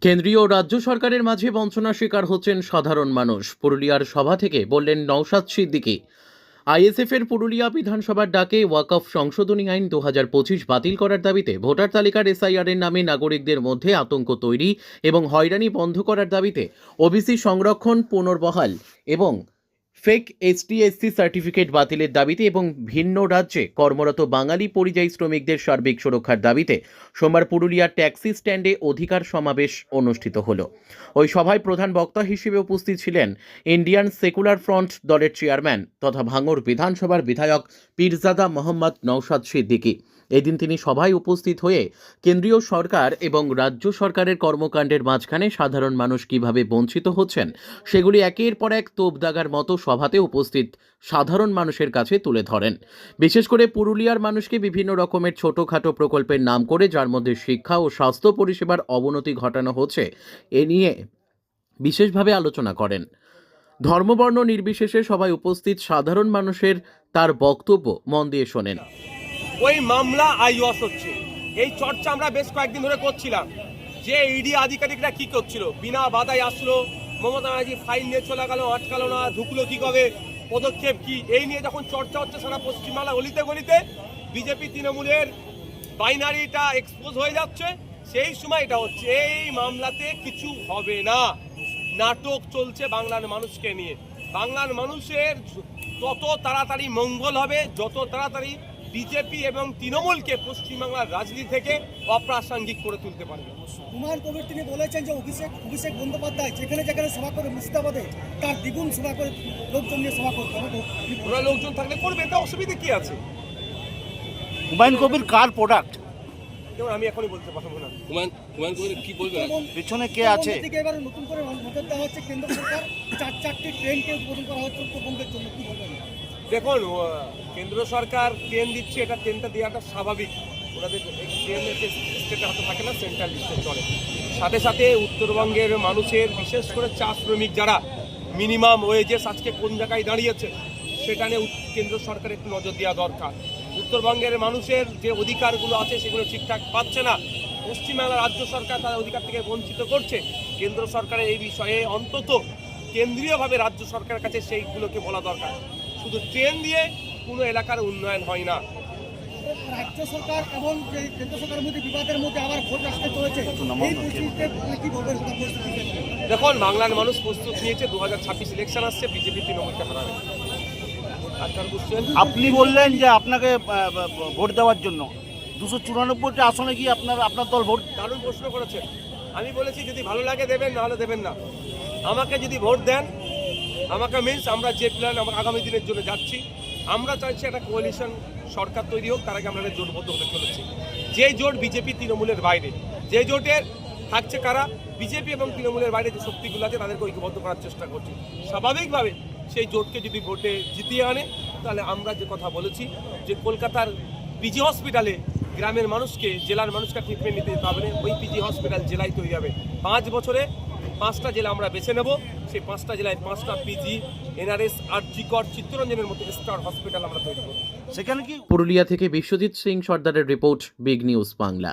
কেন্দ্রীয় ও রাজ্য সরকারের মাঝে বঞ্চনার শিকার হচ্ছেন সাধারণ মানুষ। পুরুলিয়ার সভা থেকে বললেন নওশাদ সিদ্দিকী। আইএসএফ এর পুরুলিয়া বিধানসভার ডাকে ওয়াকফ সংশোধনী আইন 2025 বাতিল করার দাবিতে ভোটার তালিকার এসআইআর এর নামে নাগরিকদের মধ্যে আতঙ্ক তৈরি এবং হয়রানি বন্ধ করার দাবিতে ওবিসি সংরক্ষণ পুনর্বহাল এবং ফেক এসটি/এসসি সার্টিফিকেট বাতিলের দাবিতে এবং ভিন্ন রাজ্যে কর্মরত বাঙালি পরিযায়ী শ্রমিকদের সার্বিক সুরক্ষার দাবিতে সোমবার পুরুলিয়ার ট্যাক্সি স্ট্যান্ডে অধিকার সমাবেশ অনুষ্ঠিত হলো। ওই সভায় প্রধান বক্তা হিসেবে উপস্থিত ছিলেন ইন্ডিয়ান সেকুলার ফ্রন্ট দলের চেয়ারম্যান তথা ভাঙড় বিধানসভার বিধায়ক পীরজাদা মোহাম্মদ নওশাদ সিদ্দিকী। এদিন তিনি সভায় উপস্থিত হয়ে কেন্দ্রীয় সরকার এবং রাজ্য সরকারের কর্মকাণ্ডের মাঝখানে সাধারণ মানুষ কিভাবে বঞ্চিত হচ্ছেন সেগুলি একের পর এক তোপদাগার মতো সভাতে উপস্থিত সাধারণ মানুষের কাছে তুলে ধরেন। বিশেষ করে পুরুলিয়ার মানুষকে বিভিন্ন রকমের ছোটখাটো প্রকল্পের নাম করে, যার মধ্যে শিক্ষা ও স্বাস্থ্য পরিষেবার অবনতি ঘটানো হচ্ছে, এ নিয়ে বিশেষভাবে আলোচনা করেন। ধর্মবর্ণ নির্বিশেষে সবাই উপস্থিত সাধারণ মানুষের তার বক্তব্য মন দিয়ে শোনেন। ওই মামলা আইওয়াস হচ্ছে, এই চর্চা আমরা বেশ কয়েকদিন ধরে করছিলাম যে ইডি আধিকারিকরা কি করছিল। বিনা বাধায় আসলো, মমতা ব্যানার্জি ফাইন নিয়ে চলে গেল, আটকালো না, ঢুকলো কি কবে, পদক্ষেপ কি, এই নিয়ে যখন চর্চা হচ্ছে সারা পশ্চিমবাংলা গলিতে গলিতে বিজেপি তৃণমূলের বাইনারিটা এক্সপোজ হয়ে যাচ্ছে, সেই সময় এটা হচ্ছে। এই মামলাতে কিছু হবে না, নাটক চলছে বাংলার মানুষকে নিয়ে। বাংলার মানুষের তত তাড়াতাড়ি মঙ্গল হবে যত তাড়াতাড়ি বিজেপি এবং তৃণমূলকে পশ্চিমবাংলার রাজনীতি থেকে অপ্রাসঙ্গিক করে তুলতে পারবে। হুমায়ুন কবির তিনি বলেছেন যে অভিষেক বন্দ্যোপাধ্যায় যেখানে যেখানে সভা করে মুর্শিদাবাদে তার দ্বিগুণ সভা করে লোকজন নিয়ে সভা করতে হবে। ওরা লোকজন থাকলে করবে, তা অসুবিধা কি আছে? হুমায়ুন কবির কার প্রোডাক্ট? যেমন আমি এখনই বলতে পারবো না হুমায়ুন কবির কি বলবে, পিছনে কে আছে। এবার নতুন করে নজর দেওয়া হচ্ছে, কেন্দ্র সরকার চারটি ট্রেনকে উদ্বোধন করা হচ্ছে উত্তরবঙ্গের জন্য, কি বলবেন? দেখুন, কেন্দ্র সরকার ট্রেন দিচ্ছে, এটা ট্রেনটা দেওয়াটা স্বাভাবিক। ওনাদের ট্রেনের যে স্টেটে হয়তো থাকে না, সেন্ট্রাল লিস্টে চলে। সাথে সাথে উত্তরবঙ্গের মানুষের, বিশেষ করে চা শ্রমিক যারা মিনিমাম ওয়েজেস আজকে কোন জায়গায় দাঁড়িয়েছে, সেটা নিয়ে কেন্দ্র সরকার একটু নজর দেওয়া দরকার। উত্তরবঙ্গের মানুষের যে অধিকারগুলো আছে সেগুলো ঠিকঠাক পাচ্ছে না, পশ্চিমবাংলা রাজ্য সরকার তাদের অধিকার থেকে বঞ্চিত করছে। কেন্দ্র সরকারের এই বিষয়ে অন্তত কেন্দ্রীয়ভাবে রাজ্য সরকারের কাছে সেইগুলোকে বলা দরকার। শুধু ট্রেন দিয়ে কোনো এলাকার উন্নয়ন হয় না। রাজ্য সরকার এবং কেন্দ্র সরকারের মধ্যে বিবাদের মধ্যে আবার ভোট আসতে চলেছে, এই পরিস্থিতিতে কি বলবেন? দেখুন, বাংলার মানুষ প্রস্তুত নিয়েছে, 2026 ইলেকশন আসছে, বিজেপি তৃণমূলকে হারাবে। আপনি বললেন যে আপনাকে ভোট দেওয়ার জন্য 294টি আসনে কি আপনার দল ভোট? দারুণ প্রশ্ন করেছে। আমি বলেছি যদি ভালো লাগে দেবেন, নাহলে দেবেন না। আমাকে যদি ভোট দেন, আমাকে মিনস আমরা যে প্ল্যান আমরা আগামী দিনের জন্য যাচ্ছি, আমরা চাইছি একটা কোয়ালিশন সরকার তৈরি হোক, তার আগে আমরা জোটবদ্ধ হতে চলেছি। যে জোট বিজেপি তৃণমূলের বাইরে, যে জোটের থাকছে কারা, বিজেপি এবং তৃণমূলের বাইরে যে শক্তিগুলো আছে তাদেরকে ঐক্যবদ্ধ করার চেষ্টা করছি। স্বাভাবিকভাবে সেই জোটকে যদি ভোটে জিতিয়ে আনে, তাহলে আমরা যে কথা বলেছি যে কলকাতার পিজি হসপিটালে গ্রামের মানুষকে, জেলার মানুষকে ট্রিটমেন্ট নিতে দিতে হবে না, ওই পিজি হসপিটাল জেলায় তৈরি হবে। 5 বছরে 5টা জেলা আমরা বেছে নেব, সেই 5টা জেলায় 5টা পিজি, এনআরএস, আরজিকর, চিত্তরঞ্জনের মতো স্টার হসপিটাল আমরা তৈরি করব। সেখানে কি পুরুলিয়া থেকে বিশ্বজিৎ সিং সর্দারের রিপোর্ট, বিগ নিউজ বাংলা।